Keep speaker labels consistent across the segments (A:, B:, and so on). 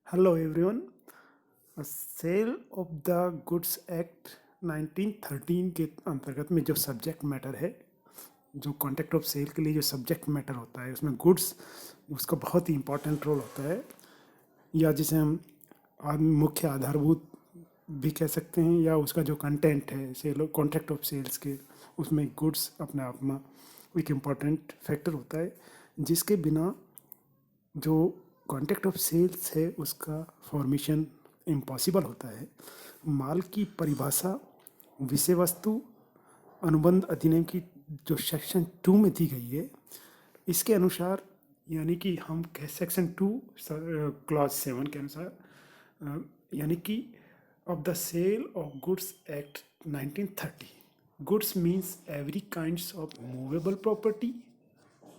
A: Hello everyone. Sale of the goods act 1913 के अंतर्गत में जो सब्जेक्ट मैटर है, जो कॉन्ट्रैक्ट ऑफ सेल के लिए जो सब्जेक्ट मैटर होता है, उसमें गुड्स उसका बहुत ही इम्पोर्टेंट रोल होता है, या जिसे हम मुख्य आधारभूत भी कह सकते हैं, या उसका जो कंटेंट है सेल कॉन्ट्रैक्ट ऑफ सेल्स के, उसमें गुड्स अपने आप में एक इम्पॉर्टेंट फैक्टर होता है, जिसके बिना जो कॉन्ट्रैक्ट ऑफ सेल्स है उसका फॉर्मेशन इम्पॉसिबल होता है। माल की परिभाषा विषय वस्तु अनुबंध अधिनियम की जो सेक्शन 2 में दी गई है, इसके अनुसार, यानी कि हम कह सेक्शन 2 क्लॉज 7 के अनुसार, यानी कि of the sale of goods act 1930, goods means every kinds of movable property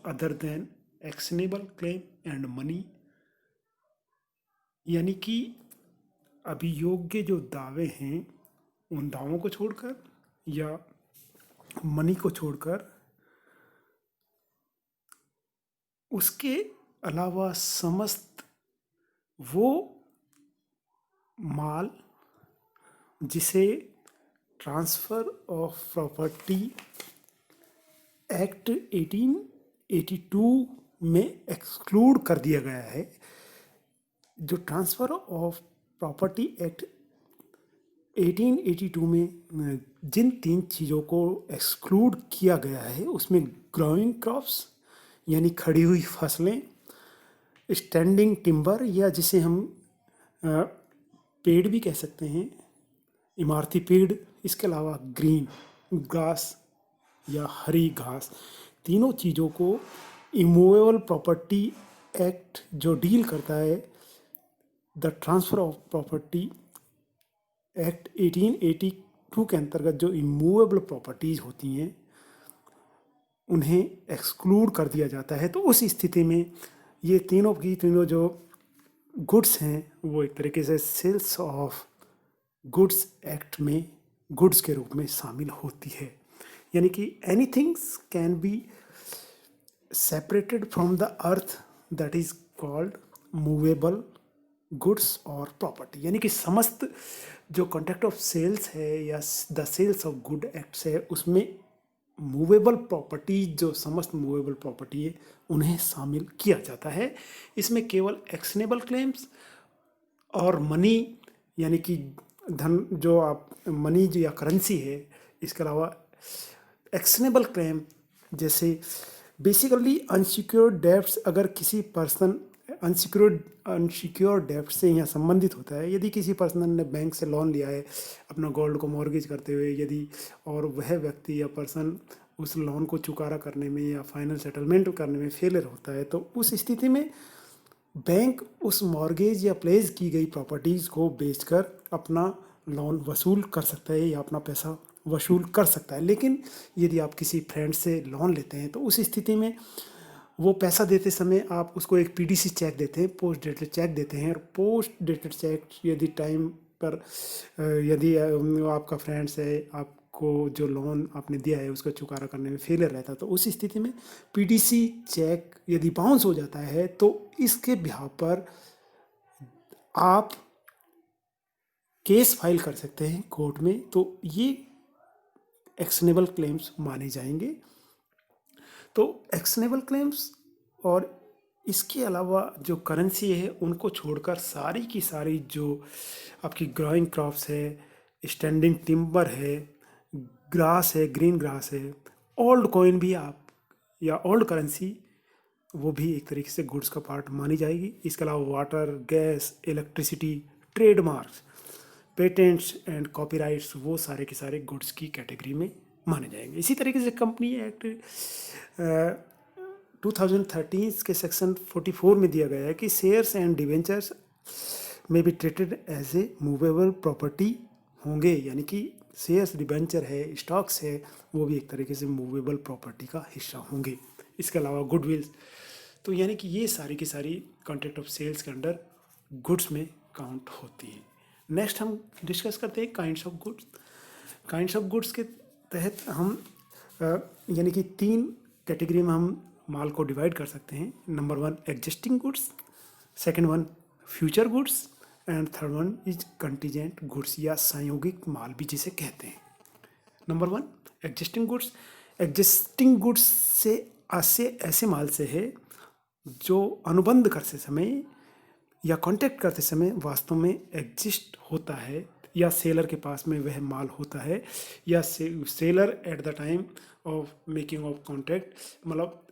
A: other than actionable claim and money, यानी कि अभियोग्य जो दावे हैं उन दावों को छोड़कर या मनी को छोड़कर, उसके अलावा समस्त वो माल जिसे ट्रांसफ़र ऑफ प्रॉपर्टी एक्ट 1882 में एक्सक्लूड कर दिया गया है। जो ट्रांसफ़र ऑफ प्रॉपर्टी एक्ट 1882 में जिन 3 चीज़ों को एक्सक्लूड किया गया है, उसमें ग्रोइंग क्रॉप्स यानी खड़ी हुई फसलें, स्टैंडिंग टिम्बर या जिसे हम पेड़ भी कह सकते हैं, इमारती पेड़, इसके अलावा ग्रीन घास या हरी घास, तीनों चीज़ों को इमूवेबल प्रॉपर्टी एक्ट जो डील करता है, the transfer of property act 1882 के अंतर्गत जो इमूवेबल प्रॉपर्टीज़ होती हैं उन्हें एक्सक्लूड कर दिया जाता है। तो उस स्थिति में ये तीनों की तीनों जो गुड्स हैं वो एक तरीके से सेल्स ऑफ गुड्स एक्ट में गुड्स के रूप में शामिल होती है, यानी कि anythings can be separated from the earth that is called movable goods और प्रॉपर्टी, यानी कि समस्त जो कॉन्ट्रैक्ट ऑफ सेल्स है या the sales of good acts है, उसमें मूवेबल प्रॉपर्टी, जो समस्त मूवेबल प्रॉपर्टी है, उन्हें शामिल किया जाता है। इसमें केवल एक्शनेबल क्लेम्स और मनी, यानी कि धन, जो आप मनी जो या करेंसी है, इसके अलावा एक्शनेबल क्लेम जैसे बेसिकली अनसिक्योर्ड डेब्ट्स, अगर किसी पर्सन अनसिक्योर्ड डेब्ट से यहाँ संबंधित होता है। यदि किसी पर्सन ने बैंक से लोन लिया है अपना गोल्ड को मॉर्गेज करते हुए, यदि और वह व्यक्ति या पर्सन उस लोन को चुकारा करने में या फाइनल सेटलमेंट करने में फेलियर होता है, तो उस स्थिति में बैंक उस मॉर्गेज या प्लेस की गई प्रॉपर्टीज़ को बेचकर अपना लोन वसूल कर सकता है या अपना पैसा वसूल कर सकता है। लेकिन यदि आप किसी फ्रेंड से लोन लेते हैं तो उस स्थिति में वो पैसा देते समय आप उसको एक पीडीसी चेक देते हैं, पोस्ट डेटेड चेक देते हैं, और पोस्ट डेटेड चेक यदि टाइम पर यदि आपका फ्रेंड्स है, आपको जो लोन आपने दिया है उसको चुकारा करने में फेलियर रहता है, तो उस स्थिति में पीडीसी चेक यदि बाउंस हो जाता है तो इसके बिहाफ पर आप केस फाइल कर सकते हैं कोर्ट में। तो ये एक्शनेबल क्लेम्स माने जाएंगे। तो एक्शनेबल क्लेम्स और इसके अलावा जो करेंसी है उनको छोड़कर सारी की सारी जो आपकी ग्रोइंग क्रॉप्स है, स्टैंडिंग टिम्बर है, ग्रास है, ग्रीन ग्रास है, ओल्ड कॉइन भी आप या ओल्ड करेंसी, वो भी एक तरीके से गुड्स का पार्ट मानी जाएगी। इसके अलावा water, gas, electricity, trademarks, patents and copyrights, वो सारे के सारे गुड्स की कैटेगरी में माने जाएंगे। इसी तरीके से कंपनी एक्ट 2013 के सेक्शन 44 में दिया गया है कि शेयर्स एंड डिवेंचर्स में भी treated as a movable property होंगे, यानी कि शेयर्स, डिवेंचर है, स्टॉक्स है, वो भी एक तरीके से मूवेबल प्रॉपर्टी का हिस्सा होंगे। इसके अलावा गुडविल, तो यानी कि ये सारी की सारी कॉन्ट्रैक्ट ऑफ सेल्स के अंडर गुड्स में काउंट होती है। नेक्स्ट हम डिस्कस करते हैं kinds of goods. Kinds of goods के तहत हम यानी कि 3 कैटेगरी में हम माल को डिवाइड कर सकते हैं। Number 1 existing goods, second 1 future goods and third one is contingent goods या संयोगिक माल भी जिसे कहते हैं। Number one, existing goods. Existing goods से ऐसे माल से है जो अनुबंध करते समय या कॉन्टैक्ट करते समय वास्तव में एग्जिस्ट होता है या सेलर के पास में वह माल होता है या seller at the time of making of contact, मतलब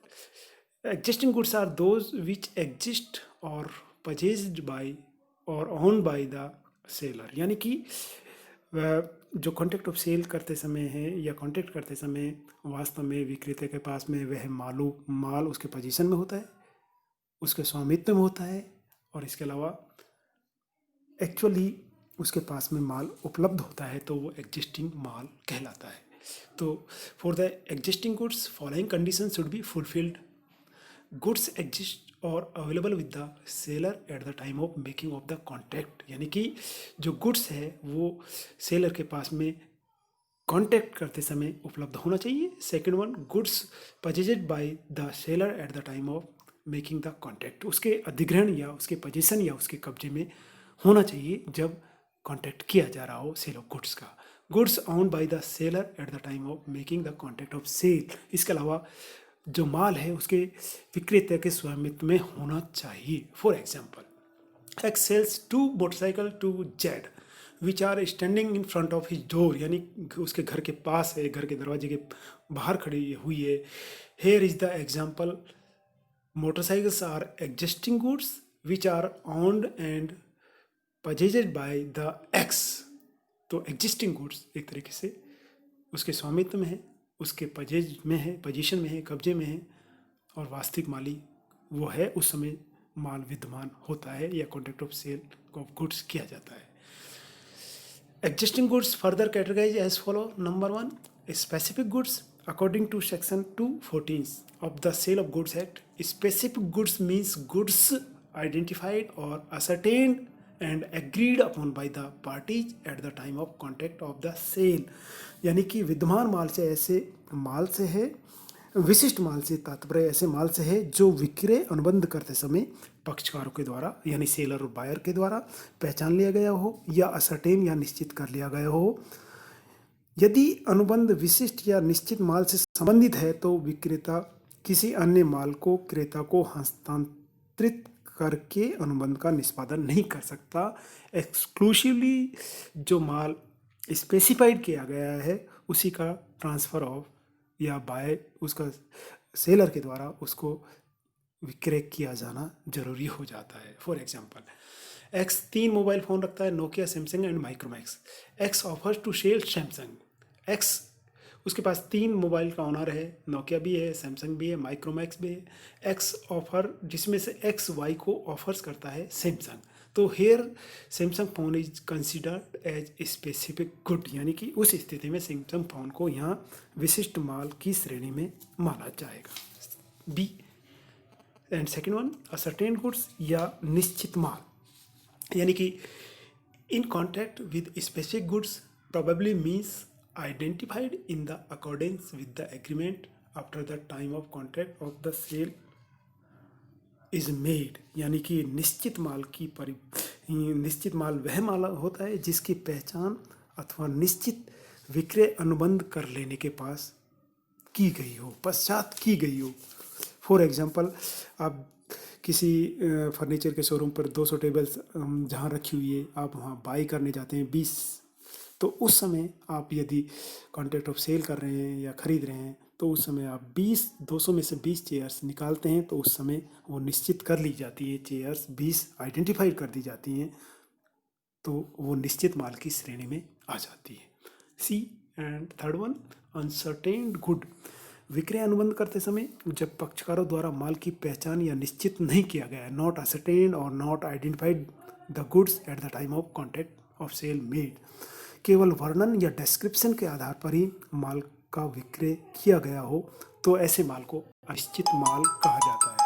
A: existing goods are those which exist or purchased by or owned by the seller, यानी कि जो कॉन्टैक्ट ऑफ सेल करते समय है या कॉन्टैक्ट करते समय वास्तव में विक्रेता के पास में वह माल उसके पोजीशन में होता है, उसके स्वामित्व में होता है और इसके अलावा एक्चुअली उसके पास में माल उपलब्ध होता है, तो वो एग्जिस्टिंग माल कहलाता है। तो for the existing goods following condition should be fulfilled. Goods exist और available with the seller at the time of making of the contact, यानी कि जो गुड्स है वो सेलर के पास में कॉन्टैक्ट करते समय उपलब्ध होना चाहिए। Second one, goods purchased by the seller at the time of making the contact, उसके अधिग्रहण या उसके पोजीशन या उसके कब्जे में होना चाहिए जब कॉन्टैक्ट किया जा रहा हो सेल ऑफ गुड्स का। Goods owned by the seller at the time of making the contact of sale, इसके अलावा जो माल है उसके विक्रेता के स्वामित्व में होना चाहिए। For example, X sells 2 motorcycle to Z which are standing in front of his door, यानी उसके घर के पास है, घर के दरवाजे के बाहर खड़ी हुई है। Here is the example, motorcycles are existing goods which are owned and purchased by the X. तो एग्जिस्टिंग गुड्स एक तरीके से उसके स्वामित्व में है, उसके पोजीशन में है, कब्जे में है और वास्तविक माली वो है, उस समय माल विद्यमान होता है या contract of sale of goods किया जाता है। Existing goods further categorize as follow. Number one, specific goods according to section 214 of the sale of goods act. Specific goods means goods identified और ascertained and agreed upon by the parties at the time of contract of the sale, यानी कि विद्यमान माल से है, विशिष्ट माल से तात्पर्य ऐसे माल से है जो विक्रय अनुबंध करते समय पक्षकारों के द्वारा यानी सेलर और बायर के द्वारा पहचान लिया गया हो या असर्टेन या निश्चित कर लिया गया हो। यदि अनुबंध विशिष्ट या निश्चित माल से संबंधित है तो विक्रेता किसी अन्य माल को क्रेता को हस्तांतरित करके अनुबंध का निष्पादन नहीं कर सकता। एक्सक्लूसिवली जो माल स्पेसिफाइड किया गया है उसी का ट्रांसफ़र ऑफ या बाय उसका सेलर के द्वारा उसको विक्रय किया जाना जरूरी हो जाता है। For example, X 3 mobile phone रखता है, Nokia, Samsung and Micromax. X offers to sell Samsung. X उसके पास 3 मोबाइल का ऑनर है, नोकिया भी है, सैमसंग भी है, माइक्रोमैक्स भी है। एक्स ऑफर जिसमें से एक्स वाई को ऑफर्स करता है सैमसंग। तो here Samsung phone is considered as specific good, यानी कि उस स्थिति में सैमसंग फ़ोन को यहाँ विशिष्ट माल की श्रेणी में माना जाएगा। B and second one, ascertain goods या निश्चित माल, यानी कि in contact with specific goods probably means identified in the accordance with the agreement after the time of contract of the sale is made, यानी कि निश्चित माल वह माल होता है जिसकी पहचान अथवा निश्चित विक्रय अनुबंध कर लेने के पश्चात की गई हो। फॉर एग्जांपल, आप किसी फर्नीचर के शोरूम पर 200 टेबल्स जहाँ रखी हुई है, आप वहाँ बाई करने जाते हैं 20, तो उस समय आप यदि कॉन्ट्रैक्ट ऑफ सेल कर रहे हैं या ख़रीद रहे हैं तो उस समय आप 200 में से 20 चेयर्स निकालते हैं, तो उस समय वो निश्चित कर ली जाती है, चेयर्स 20 आइडेंटिफाइड कर दी जाती हैं, तो वो निश्चित माल की श्रेणी में आ जाती है। सी एंड थर्ड वन, अनसर्टेन्ड गुड। विक्रय अनुबंध करते समय जब पक्षकारों द्वारा माल की पहचान या निश्चित नहीं किया गया है, नॉट असर्टेन्ड और not identified the goods at the time of contract of sale made, केवल वर्णन या डिस्क्रिप्शन के आधार पर ही माल का विक्रय किया गया हो तो ऐसे माल को अनिश्चित माल कहा जाता है।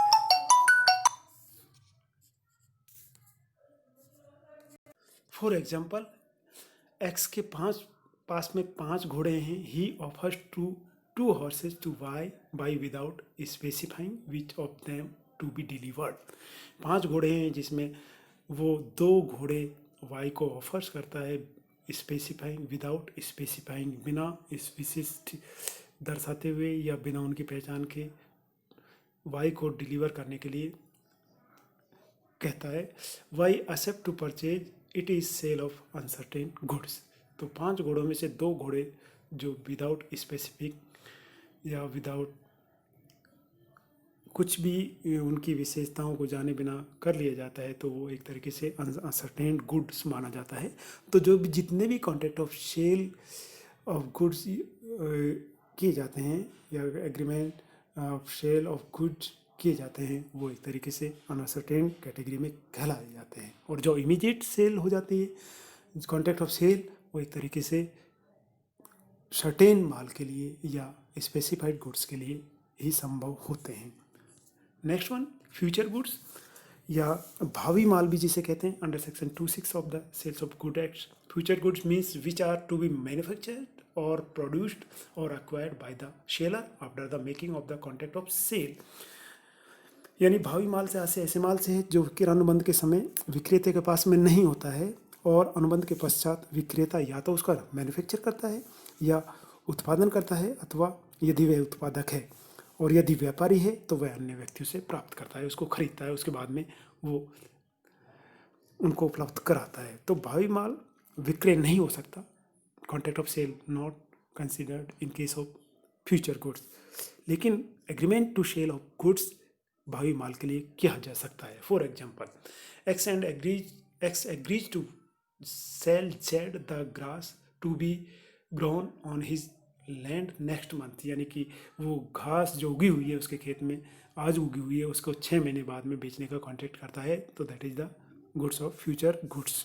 A: फॉर एग्जाम्पल, एक्स के पास में 5 घोड़े हैं। He offers to 2 horses to buy without specifying which of them to be delivered. 5 घोड़े हैं जिसमें वो 2 घोड़े वाई को ऑफर्स करता है, स्पेसिफाइंग विदाउट स्पेसिफाइंग, बिना इस विशिष्ट दर्शाते हुए या बिना उनकी पहचान के वाई को डिलीवर करने के लिए कहता है। Y accept to purchase, it is sale of uncertain goods. तो 5 घोड़ों में से 2 घोड़े जो विदाउट स्पेसिफिक या विदाउट कुछ भी उनकी विशेषताओं को जाने बिना कर लिया जाता है, तो वो एक तरीके से अनसर्टेन गुड्स माना जाता है। तो जो भी जितने भी contract of sale of goods किए जाते हैं या agreement of sale of goods किए जाते हैं, वो एक तरीके से अनसर्टेन कैटेगरी में कहलाए जाते हैं। और जो इमीडिएट सेल हो जाती है कॉन्ट्रैक्ट ऑफ सेल, वो एक तरीके से सर्टेन माल के लिए या स्पेसिफाइड गुड्स के लिए ही संभव होते हैं। नेक्स्ट वन, फ्यूचर गुड्स या भावी माल भी जिसे कहते हैं, under section 26 of the sales of good act. Future goods means which are to be manufactured or produced or acquired by the seller after the making of the contract of sale. यानी भावी माल से ऐसे माल से है जो अनुबंध के समय विक्रेता के पास में नहीं होता है और अनुबंध के पश्चात विक्रेता या तो उसका मैन्युफैक्चर करता है या उत्पादन करता है, अथवा यदि वह उत्पादक है और यदि व्यापारी है तो वह अन्य व्यक्तियों से प्राप्त करता है, उसको खरीदता है, उसके बाद में वो उनको उपलब्ध कराता है। तो भावी माल विक्रय नहीं हो सकता, contract of sale not considered in case of future goods. लेकिन agreement to sell of goods भावी माल के लिए किया जा सकता है। For example, X agrees to sell Z the grass to be grown on his land next month, यानी कि वो घास जो उगी हुई है उसके खेत में आज उगी हुई है, उसको 6 महीने बाद में बेचने का कॉन्ट्रैक्ट करता है। तो that is the goods of future goods.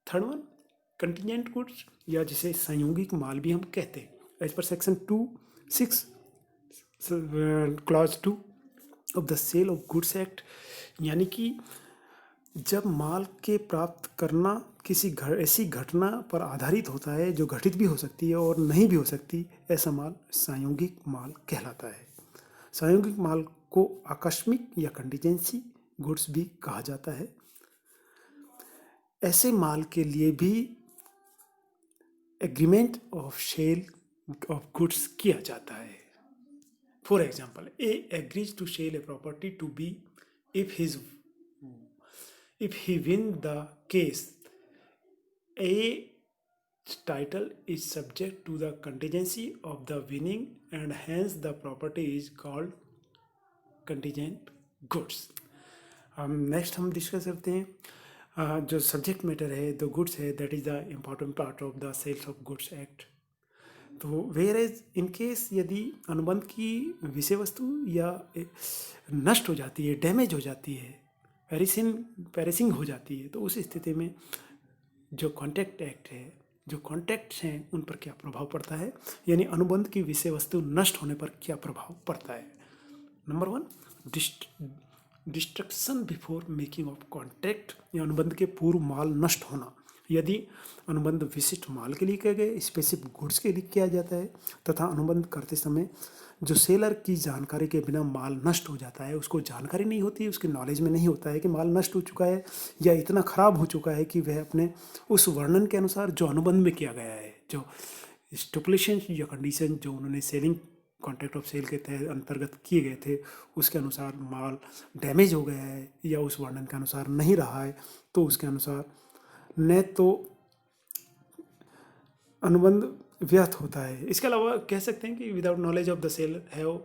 A: Third one, contingent goods या जिसे संयोगिक माल भी हम कहते हैं, as per section 26 clause 2 of the sale of goods act. यानी कि जब माल के प्राप्त करना किसी ऐसी घटना पर आधारित होता है जो घटित भी हो सकती है और नहीं भी हो सकती, ऐसा माल संयोगिक माल कहलाता है। संयोगिक माल को आकस्मिक या कंटीजेंसी गुड्स भी कहा जाता है। ऐसे माल के लिए भी agreement of sale of goods किया जाता है। For example, A agrees to sell a property to be if he win the case, A title is subject to the contingency of the winning and hence the property is called contingent goods. Next हम discuss करते हैं जो subject matter है, the goods है, that is the important part of the sales of goods act. तो whereas in case यदि अनुबंध की विषय वस्तु या नष्ट हो जाती है, डैमेज हो जाती है, पेरिसिंग हो जाती है, तो उस स्थिति में जो कॉन्ट्रैक्ट एक्ट है, जो कॉन्ट्रैक्ट्स हैं उन पर क्या प्रभाव पड़ता है, यानी अनुबंध की विषय वस्तु नष्ट होने पर क्या प्रभाव पड़ता है। Number 1, destruction before making of contract, या अनुबंध के पूर्व माल नष्ट होना। यदि अनुबंध विशिष्ट माल के लिए किया गया, स्पेसिफिक गुड्स के लिए किया जाता है तथा अनुबंध करते समय जो सेलर की जानकारी के बिना माल नष्ट हो जाता है, उसको जानकारी नहीं होती, उसके नॉलेज में नहीं होता है कि माल नष्ट हो चुका है या इतना ख़राब हो चुका है कि वह अपने उस वर्णन के अनुसार जो अनुबंध में किया गया है, जो स्टिपुलेशन या कंडीशन जो उन्होंने सेलिंग कॉन्ट्रैक्ट ऑफ सेल के तहत अंतर्गत किए गए थे, उसके अनुसार माल डैमेज हो गया है या उस वर्णन के अनुसार नहीं रहा है, तो उसके अनुसार न तो अनुबंध व्यर्थ होता है। इसके अलावा कह सकते हैं कि without knowledge of the seller have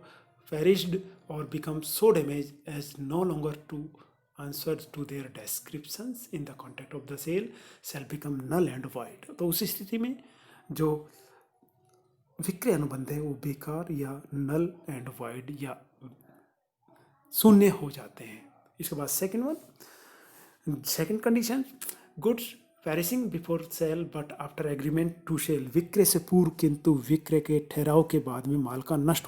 A: perished और become so damage as no longer to answer to their descriptions in the contract of the sale shall become null and void. तो उस स्थिति में जो विक्रय अनुबंध है वो बेकार या नल एंड वाइड या शून्य हो जाते हैं। इसके बाद second condition, goods perishing before sale but after agreement to sell, विक्रय से पूर्व किंतु विक्रय के ठहराव के बाद में माल का नष्ट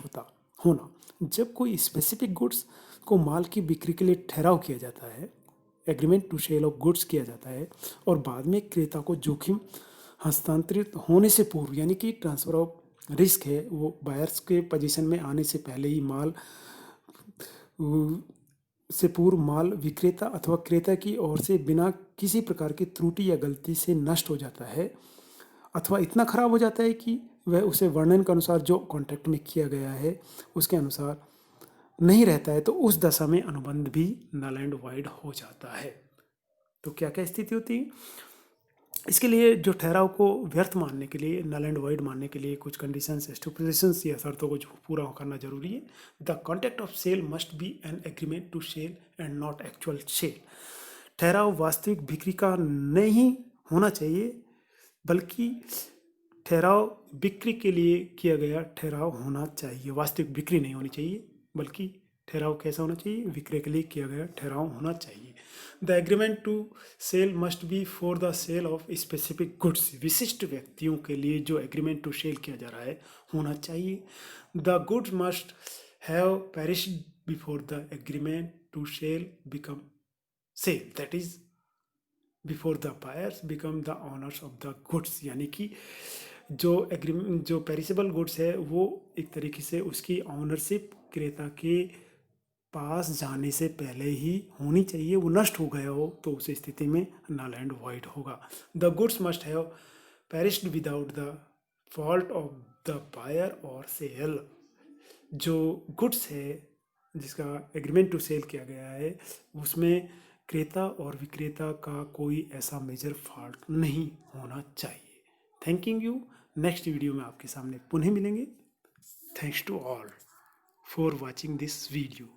A: होना। जब कोई स्पेसिफिक गुड्स को माल की बिक्री के लिए ठहराव किया जाता है, agreement to sell of goods किया जाता है, और बाद में क्रेता को जोखिम हस्तांतरित होने से पूर्व, यानी कि ट्रांसफर ऑफ रिस्क है, वो बायर्स के पोजीशन में आने से पहले ही माल से पूर्व माल विक्रेता अथवा क्रेता की ओर से बिना किसी प्रकार की त्रुटि या गलती से नष्ट हो जाता है अथवा इतना खराब हो जाता है कि वह उसे वर्णन के अनुसार जो कॉन्ट्रैक्ट में किया गया है उसके अनुसार नहीं रहता है, तो उस दशा में अनुबंध भी नल एंड वाइड हो जाता है। तो क्या क्या स्थिति होती है? इसके लिए जो ठहराव को व्यर्थ मानने के लिए, नल एंड वाइड मानने के लिए कुछ कंडीशंस, स्टिपुलेशंस या शर्तों को जो पूरा करना जरूरी है। The contract of sale must be an agreement to sell and not actual sale. ठहराव वास्तविक बिक्री का नहीं होना चाहिए, बल्कि ठहराव बिक्री के लिए किया गया ठहराव होना चाहिए। वास्तविक बिक्री नहीं होनी चाहिए, बल्कि ठहराव कैसा होना चाहिए? विक्रय के लिए किया गया ठहराव होना चाहिए। The agreement to sell must be for the sale of specific goods. विशिष्ट व्यक्तियों के लिए जो एग्रीमेंट टू सेल किया जा रहा है होना चाहिए। The goods must have perished before the agreement to sell become sale, that is before the buyers become the owners of the goods. यानी कि जो पेरिसेबल गुड्स है वो एक तरीके से उसकी ऑनरशिप क्रेता के पास जाने से पहले ही होनी चाहिए। वो नष्ट हो गया हो तो उस स्थिति में नल एंड वॉइड होगा। The goods must have perished without the fault of the buyer or sale. जो गुड्स है जिसका एग्रीमेंट टू सेल किया गया है उसमें क्रेता और विक्रेता का कोई ऐसा मेजर फॉल्ट नहीं होना चाहिए। Thanking you. नेक्स्ट वीडियो में आपके सामने पुनः मिलेंगे। Thanks to all for watching this video.